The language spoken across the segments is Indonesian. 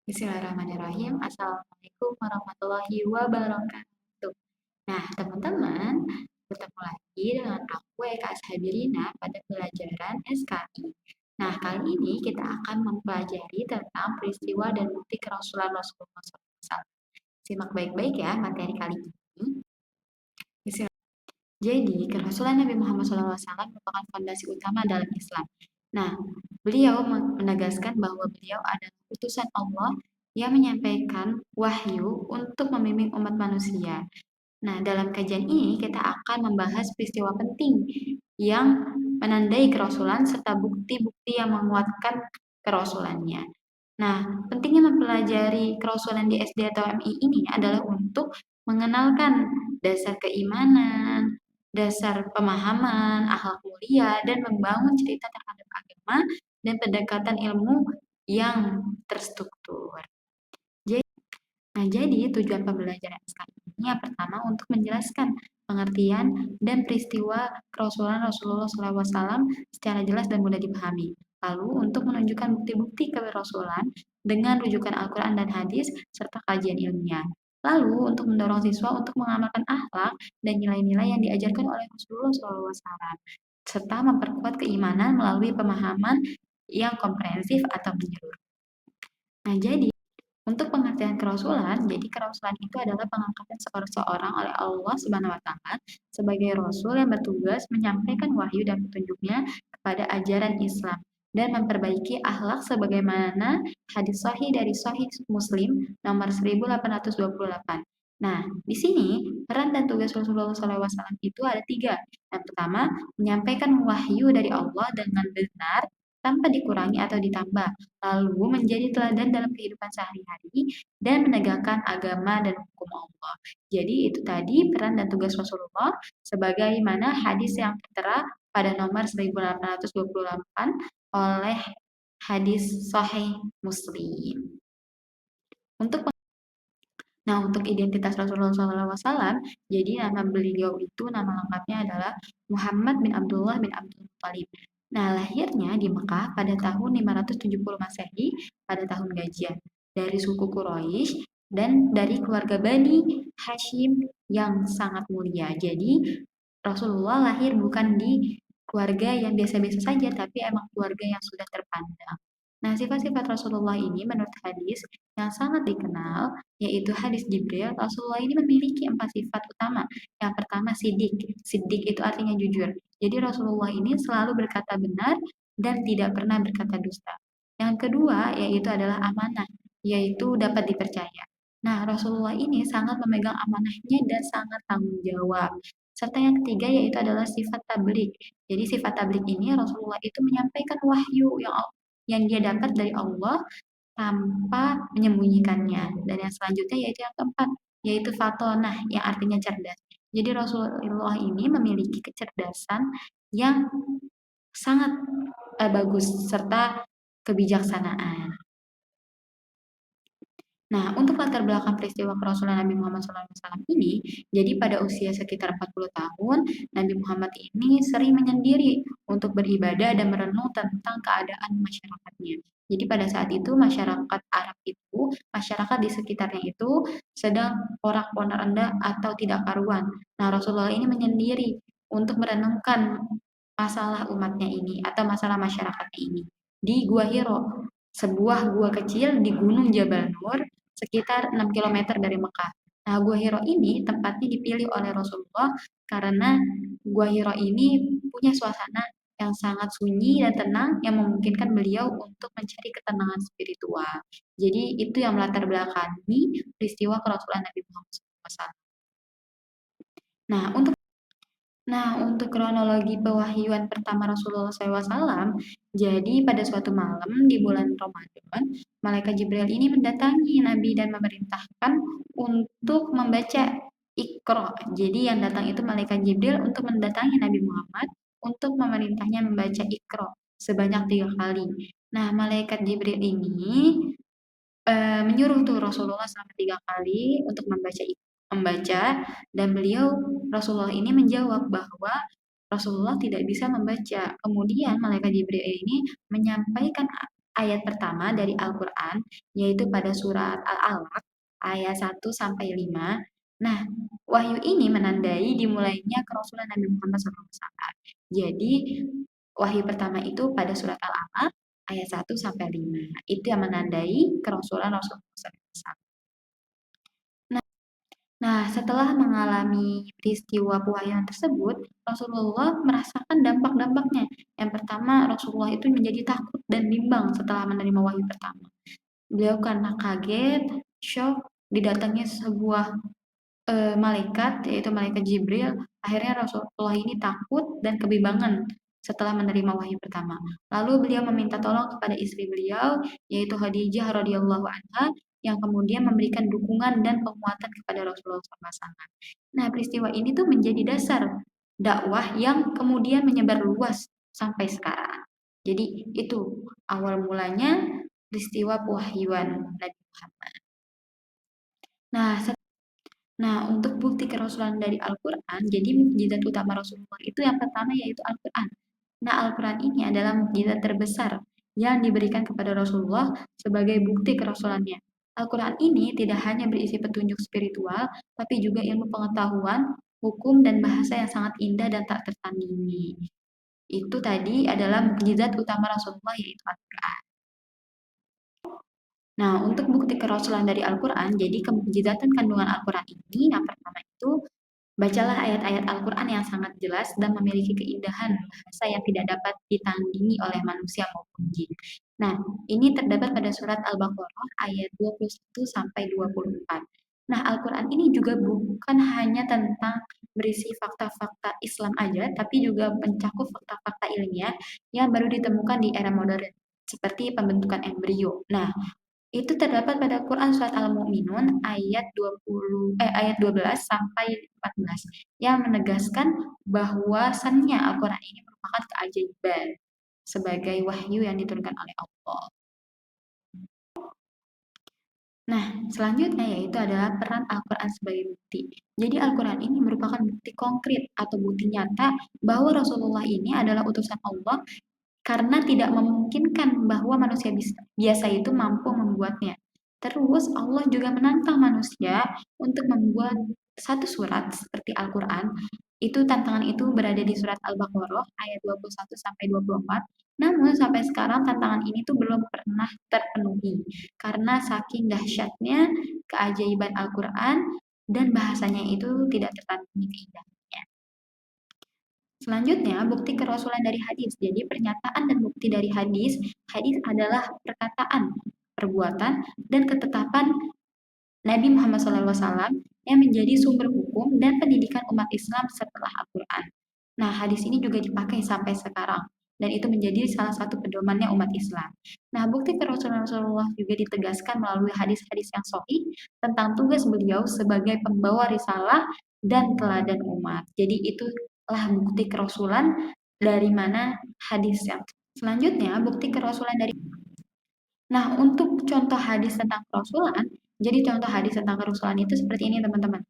Bismillahirrahmanirrahim. Assalamualaikum warahmatullahi wabarakatuh. Nah, teman-teman, bertemu lagi dengan aku Eka Ashabirina pada pelajaran SKI. Nah, kali ini kita akan mempelajari tentang peristiwa dan bukti kerasulan Rasulullah SAW. Simak baik-baik ya materi kali ini. Jadi, kerasulan Nabi Muhammad SAW merupakan fondasi utama dalam Islam. Nah, beliau menegaskan bahwa beliau adalah utusan Allah yang menyampaikan wahyu untuk membimbing umat manusia. Nah, dalam kajian ini kita akan membahas peristiwa penting yang menandai kerasulan serta bukti-bukti yang menguatkan kerasulannya. Nah, pentingnya mempelajari kerasulan di SD atau MI ini adalah untuk mengenalkan dasar keimanan, dasar pemahaman, akhlak mulia, dan membangun cerita terhadap agama dan pendekatan ilmu yang terstruktur. Jadi tujuan pembelajaran SKI ini yang pertama untuk menjelaskan pengertian dan peristiwa kerasulan Rasulullah SAW secara jelas dan mudah dipahami. Lalu untuk menunjukkan bukti-bukti kerasulan dengan rujukan Al-Quran dan hadis serta kajian ilmiah. Lalu untuk mendorong siswa untuk mengamalkan akhlak dan nilai-nilai yang diajarkan oleh Rasulullah SAW serta memperkuat keimanan melalui pemahaman yang komprehensif atau menyeluruh. Nah, jadi untuk pengertian kerasulan, jadi kerasulan itu adalah pengangkatan seorang oleh Allah Subhanahu wa taala sebagai rasul yang bertugas menyampaikan wahyu dan petunjuknya kepada ajaran Islam dan memperbaiki akhlak sebagaimana hadis sahih dari Sahih Muslim nomor 1828. Nah, di sini peran dan tugas Rasulullah SAW itu ada tiga. Yang pertama, menyampaikan wahyu dari Allah dengan benar tanpa dikurangi atau ditambah, lalu menjadi teladan dalam kehidupan sehari-hari dan menegakkan agama dan hukum Allah. Jadi itu tadi peran dan tugas Rasulullah sebagaimana hadis yang tertera pada nomor 1828 oleh hadis Sahih Muslim. Untuk identitas Rasulullah SAW, jadi nama beliau itu nama lengkapnya adalah Muhammad bin Abdullah bin Abdul Muthalib. Nah, lahirnya di Mekah pada tahun 570 Masehi pada tahun gajian dari suku Quraisy dan dari keluarga Bani Hashim yang sangat mulia. Jadi, Rasulullah lahir bukan di keluarga yang biasa-biasa saja, tapi emang keluarga yang sudah terpandang. Nah, sifat-sifat Rasulullah ini menurut hadis yang sangat dikenal, yaitu hadis Jibril, Rasulullah ini memiliki 4 sifat utama. Yang pertama sidik. Sidik itu artinya jujur. Jadi Rasulullah ini selalu berkata benar dan tidak pernah berkata dusta. Yang kedua yaitu adalah amanah, yaitu dapat dipercaya. Nah, Rasulullah ini sangat memegang amanahnya dan sangat tanggung jawab. Serta yang ketiga yaitu adalah sifat tablik. Jadi sifat tablik ini Rasulullah itu menyampaikan wahyu yang dia dapat dari Allah tanpa menyembunyikannya. Dan yang selanjutnya yaitu yang keempat, yaitu fatonah yang artinya cerdas. Jadi Rasulullah ini memiliki kecerdasan yang sangat bagus serta kebijaksanaan. Nah, untuk latar belakang peristiwa kerasulan Nabi Muhammad SAW ini, jadi pada usia sekitar 40 tahun, Nabi Muhammad ini sering menyendiri untuk beribadah dan merenung tentang keadaan masyarakatnya. Jadi pada saat itu masyarakat Arab itu, masyarakat di sekitarnya itu sedang porak-poranda atau tidak karuan. Nah, Rasulullah ini menyendiri untuk merenungkan masalah umatnya ini atau masalah masyarakatnya ini di Gua Hiro, sebuah gua kecil di Gunung Jabal Nur sekitar 6 kilometer dari Mekah. Nah, Gua Hiro ini tempatnya dipilih oleh Rasulullah karena Gua Hiro ini punya suasana yang sangat sunyi dan tenang yang memungkinkan beliau untuk mencari ketenangan spiritual. Jadi itu yang melatar belakangi peristiwa kerasulan Nabi Muhammad SAW. Nah, untuk kronologi pewahyuan pertama Rasulullah SAW, jadi pada suatu malam di bulan Ramadan, Malaikat Jibril ini mendatangi Nabi dan memerintahkan untuk membaca Iqra. Jadi yang datang itu Malaikat Jibril untuk mendatangi Nabi Muhammad untuk memerintahnya membaca Iqra sebanyak 3 kali. Nah, Malaikat Jibril ini menyuruh tuh Rasulullah selama 3 kali untuk membaca dan beliau Rasulullah ini menjawab bahwa Rasulullah tidak bisa membaca. Kemudian malaikat Jibril ini menyampaikan ayat pertama dari Al-Quran, yaitu pada surat Al-Alaq ayat 1 sampai 5. Nah, wahyu ini menandai dimulainya kerasulan Nabi Muhammad SAW. Jadi, wahyu pertama itu pada surat Al-Alaq ayat 1 sampai 5. Itu yang menandai kerasulan Rasulullah SAW. Nah, setelah mengalami peristiwa pewahyuan tersebut, Rasulullah merasakan dampak-dampaknya. Yang pertama, Rasulullah itu menjadi takut dan bimbang setelah menerima wahyu pertama. Beliau karena kaget, shock, didatangi sebuah malaikat, yaitu malaikat Jibril. Akhirnya Rasulullah ini takut dan kebimbangan setelah menerima wahyu pertama. Lalu beliau meminta tolong kepada istri beliau, yaitu Khadijah radhiyallahu anha, yang kemudian memberikan dukungan dan penguatan kepada Rasulullah SAW. Nah, peristiwa ini tuh menjadi dasar dakwah yang kemudian menyebar luas sampai sekarang. Jadi itu awal mulanya peristiwa pewahyuan Nabi Muhammad. Nah, untuk bukti kerasulan dari Al-Quran, jadi mukjizat utama Rasulullah itu yang pertama yaitu Al-Quran. Nah, Al-Quran ini adalah mukjizat terbesar yang diberikan kepada Rasulullah sebagai bukti kerasulannya. Al-Quran ini tidak hanya berisi petunjuk spiritual, tapi juga ilmu pengetahuan, hukum, dan bahasa yang sangat indah dan tak tertandingi. Itu tadi adalah mukjizat utama Rasulullah yaitu Al-Quran. Nah, untuk bukti kerasulan dari Al-Quran, jadi kemujizatan kandungan Al-Quran ini, yang pertama itu, bacalah ayat-ayat Al-Quran yang sangat jelas dan memiliki keindahan bahasa yang tidak dapat ditandingi oleh manusia maupun jin. Nah, ini terdapat pada surat Al-Baqarah ayat 21 sampai 24. Nah, Al-Quran ini juga bukan hanya tentang berisi fakta-fakta Islam aja, tapi juga mencakup fakta-fakta ilmiah yang baru ditemukan di era modern, seperti pembentukan embrio. Nah, itu terdapat pada Quran surat Al-Mu'minun ayat 12 sampai 14 yang menegaskan bahwasannya Al-Quran ini merupakan keajaiban sebagai wahyu yang diturunkan oleh Allah. Nah, selanjutnya yaitu adalah peran Al-Quran sebagai bukti. Jadi Al-Quran ini merupakan bukti konkret atau bukti nyata bahwa Rasulullah ini adalah utusan Allah karena tidak memungkinkan bahwa manusia biasa itu mampu membuatnya. Terus Allah juga menantang manusia untuk membuat satu surat seperti Al-Quran. Itu tantangan itu berada di surat Al-Baqarah ayat 21 sampai 24. Namun sampai sekarang tantangan ini tuh belum pernah terpenuhi karena saking dahsyatnya keajaiban Al-Quran dan bahasanya itu tidak tertandingi keindahannya. Selanjutnya, bukti kerasulan dari hadis. Jadi, pernyataan dan bukti dari hadis. Hadis adalah perkataan, perbuatan, dan ketetapan Nabi Muhammad SAW yang menjadi sumber hukum dan pendidikan umat Islam setelah Al-Quran. Nah, hadis ini juga dipakai sampai sekarang. Dan itu menjadi salah satu pedomannya umat Islam. Nah, bukti kerasulan Rasulullah juga ditegaskan melalui hadis-hadis yang sahih tentang tugas beliau sebagai pembawa risalah dan teladan umat. Jadi itulah bukti kerasulan dari mana hadisnya. Selanjutnya, bukti kerasulan dari. Nah, untuk contoh hadis tentang kerasulan, jadi contoh hadis tentang kerasulan itu seperti ini teman-teman.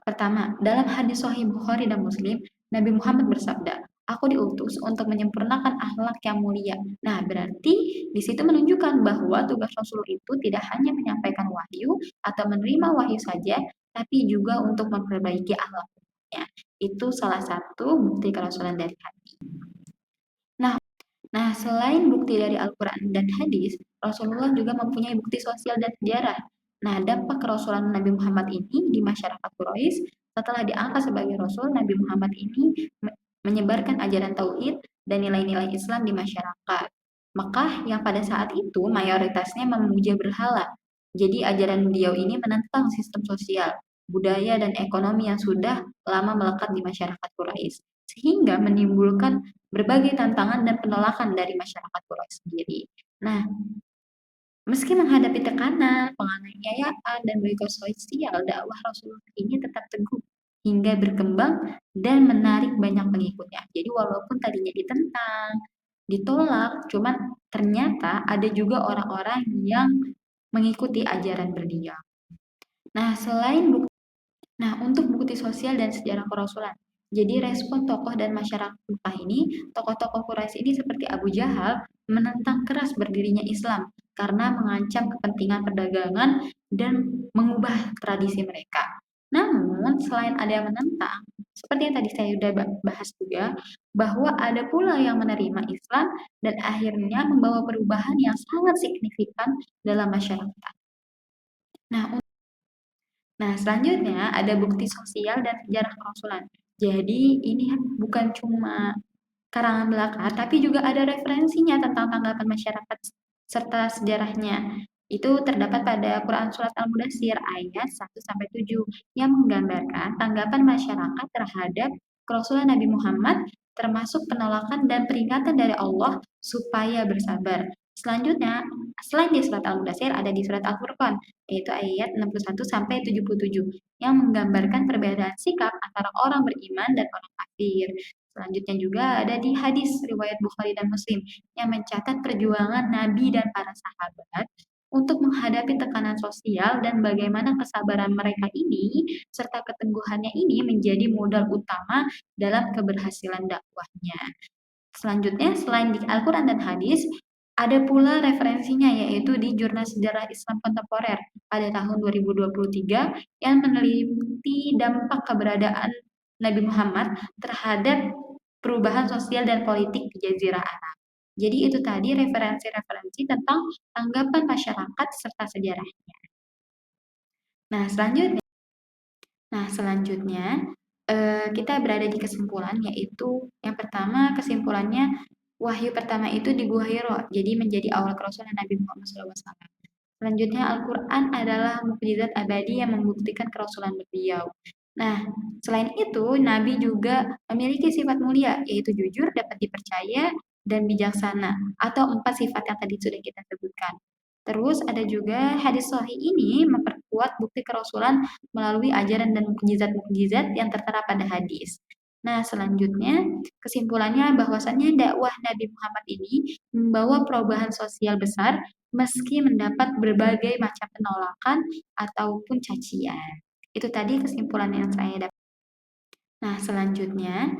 Pertama, dalam hadis Sahih Bukhari dan Muslim, Nabi Muhammad bersabda, "Aku diutus untuk menyempurnakan akhlak yang mulia." Nah, berarti di situ menunjukkan bahwa tugas Rasul itu tidak hanya menyampaikan wahyu atau menerima wahyu saja, tapi juga untuk memperbaiki akhlaknya. Itu salah satu bukti kerasulan dari hadis. Nah, selain bukti dari Al-Quran dan hadis, Rasulullah juga mempunyai bukti sosial dan sejarah. Nah, dampak kerasulan Nabi Muhammad ini di masyarakat Quraisy setelah diangkat sebagai Rasul, Nabi Muhammad ini menyebarkan ajaran tauhid dan nilai-nilai Islam di masyarakat. Mekah yang pada saat itu mayoritasnya memuja berhala. Jadi ajaran beliau ini menentang sistem sosial, budaya, dan ekonomi yang sudah lama melekat di masyarakat Quraisy, sehingga menimbulkan berbagai tantangan dan penolakan dari masyarakat Quraisy sendiri. Nah, meski menghadapi tekanan, penganiayaan, dan berbagai sosial, dakwah Rasulullah ini tetap teguh hingga berkembang dan menarik banyak pengikutnya. Jadi walaupun tadinya ditentang, ditolak, cuman ternyata ada juga orang-orang yang mengikuti ajaran beliau. Nah, untuk bukti sosial dan sejarah kerasulan. Jadi respon tokoh dan masyarakat Mekah ini, tokoh-tokoh Quraisy ini seperti Abu Jahal menentang keras berdirinya Islam karena mengancam kepentingan perdagangan dan mengubah tradisi mereka. Namun, selain ada yang menentang, seperti yang tadi saya sudah bahas juga, bahwa ada pula yang menerima Islam dan akhirnya membawa perubahan yang sangat signifikan dalam masyarakat. Nah, selanjutnya ada bukti sosial dan sejarah kerasulan. Jadi ini bukan cuma karangan belaka, tapi juga ada referensinya tentang tanggapan masyarakat serta sejarahnya. Itu terdapat pada Quran Surat Al-Mudassir ayat 1-7 yang menggambarkan tanggapan masyarakat terhadap kerasulan Nabi Muhammad termasuk penolakan dan peringatan dari Allah supaya bersabar. Selanjutnya, selain di surat Al-Mudassir ada di surat Al-Furqan yaitu ayat 61-77 yang menggambarkan perbedaan sikap antara orang beriman dan orang kafir. Selanjutnya juga ada di hadis riwayat Bukhari dan Muslim yang mencatat perjuangan Nabi dan para sahabat untuk menghadapi tekanan sosial dan bagaimana kesabaran mereka ini serta keteguhannya ini menjadi modal utama dalam keberhasilan dakwahnya. Selanjutnya, selain di Al-Quran dan hadis, ada pula referensinya yaitu di Jurnal Sejarah Islam Kontemporer pada tahun 2023 yang meneliti dampak keberadaan Nabi Muhammad terhadap perubahan sosial dan politik di Jazirah Arab. Jadi itu tadi referensi-referensi tentang tanggapan masyarakat serta sejarahnya. Nah, selanjutnya kita berada di kesimpulan yaitu yang pertama kesimpulannya wahyu pertama itu di Gua Hiro, jadi menjadi awal kerasulan Nabi Muhammad SAW. Selanjutnya Al-Quran adalah mukjizat abadi yang membuktikan kerasulan beliau. Nah, selain itu Nabi juga memiliki sifat mulia yaitu jujur, dapat dipercaya, dan bijaksana atau 4 sifat yang tadi sudah kita sebutkan. Terus ada juga hadis sahih ini memperkuat bukti kerasulan melalui ajaran dan mukjizat-mukjizat yang tertera pada hadis. Nah, selanjutnya kesimpulannya bahwasannya dakwah Nabi Muhammad ini membawa perubahan sosial besar meski mendapat berbagai macam penolakan ataupun cacian. Itu tadi kesimpulan yang saya dapat. Nah, selanjutnya,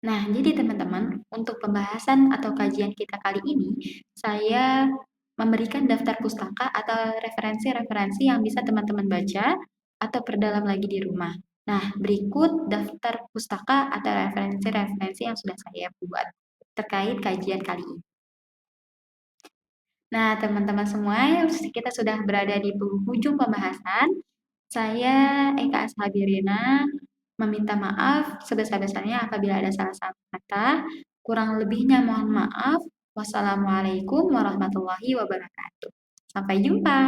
jadi teman-teman, untuk pembahasan atau kajian kita kali ini, saya memberikan daftar pustaka atau referensi-referensi yang bisa teman-teman baca atau perdalam lagi di rumah. Nah, berikut daftar pustaka atau referensi-referensi yang sudah saya buat terkait kajian kali ini. Nah, teman-teman semua, kita sudah berada di penghujung pembahasan. Saya Eka Ashabirina meminta maaf sebesar-besarnya apabila ada salah-salah kata. Kurang lebihnya mohon maaf. Wassalamualaikum warahmatullahi wabarakatuh. Sampai jumpa.